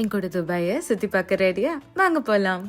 என் கூட துபாயை சுத்தி பார்க்க ரெடியா? வாங்க போலாம்.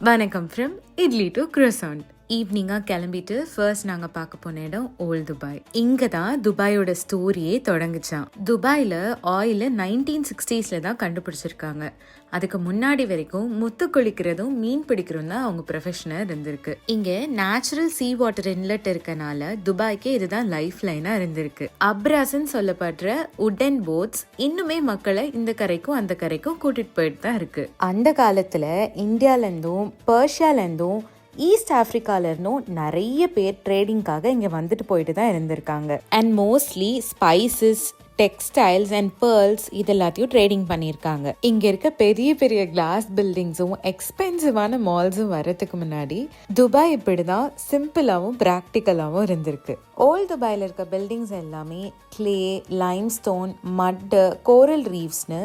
வணக்கம் ஃப்ரம் இட்லி டு croissant. ஈவினிங்காக கிளம்பிட்டு ஃபர்ஸ்ட் நாங்கள் பார்க்க போன இடம் ஓல்ட் துபாய். இங்கே தான் துபாயோட ஸ்டோரியே தொடங்குச்சான். துபாயில் ஆயிலை 1960s தான் கண்டுபிடிச்சிருக்காங்க. அதுக்கு முன்னாடி வரைக்கும் முத்து குளிக்கிறதும் மீன் பிடிக்கிறதும் தான் அவங்க ப்ரொஃபஷனாக இருந்திருக்கு. இங்கே நேச்சுரல் சீ வாட்டர் இன்லெட் இருக்கனால துபாய்க்கு இதுதான் லைஃப் லைனாக இருந்திருக்கு. அப்ராஸ்ன்னு சொல்லப்படுற உடன் போட்ஸ் இன்னுமே மக்களை இந்த கரைக்கும் அந்த கரைக்கும் கூட்டிட்டு போயிட்டு தான் இருக்கு. அந்த காலத்தில் இந்தியாவிலேருந்தும் பர்ஷியாலேருந்தும் ஈஸ்ட் ஆஃப்ரிக்காவிலேருந்தும் நிறைய பேர் ட்ரேடிங்காக இங்கே வந்துட்டு போயிட்டு தான் இருந்திருக்காங்க. And mostly spices, textiles and pearls இது எல்லாத்தையும் ட்ரேடிங் பண்ணியிருக்காங்க. இங்கே இருக்க பெரிய பெரிய கிளாஸ் பில்டிங்ஸும் எக்ஸ்பென்சிவான மால்ஸும் வர்றதுக்கு முன்னாடி துபாய் இப்படி தான் சிம்பிளாகவும் ப்ராக்டிக்கலாகவும் இருந்திருக்கு. ஓல்ட் துபாயில் இருக்க பில்டிங்ஸ் எல்லாமே கிளே, லைம்ஸ்டோன், மட்டு, கோரல் ரீஃப்ஸ்னு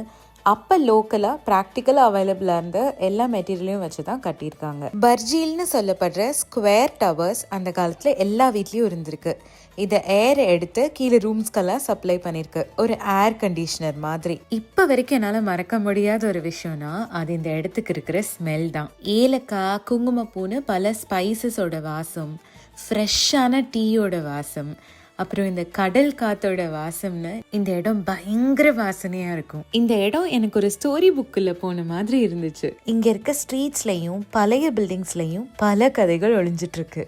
அப்போ லோக்கலாக ப்ராக்டிக்கலாக அவைலபிளாக இருந்த எல்லா மெட்டீரியலையும் வச்சு தான் கட்டியிருக்காங்க. பர்ஜீல்னு சொல்லப்படுற ஸ்கொயர் டவர்ஸ் அந்த காலத்தில் எல்லா வீட்லேயும் இருந்திருக்கு. இதை ஏர் எடுத்து கீழே ரூம்ஸ்க்கெல்லாம் சப்ளை பண்ணியிருக்கு. ஒரு ஏர் கண்டிஷனர் மாதிரி. இப்போ வரைக்கும் என்னால் மறக்க முடியாத ஒரு விஷயம்னா அது இந்த இடத்துக்கு இருக்கிற ஸ்மெல் தான். ஏலக்காய், குங்குமப்பூன்னு பல ஸ்பைசஸோட வாசம், ஃப்ரெஷ்ஷான டீயோட வாசம், அப்புறம் இந்த கடல் காத்தோட வாசம்னு இந்த இடம் பயங்கர வாசனையா இருக்கும். இந்த இடம் எனக்கு ஒரு ஸ்டோரி புக்குள்ள போன மாதிரி இருந்துச்சு. இங்க இருக்க ஸ்ட்ரீட்ஸ்லயும் பழைய பில்டிங்ஸ்லயும் பல கதைகள் ஒளிஞ்சிட்டு இருக்கு.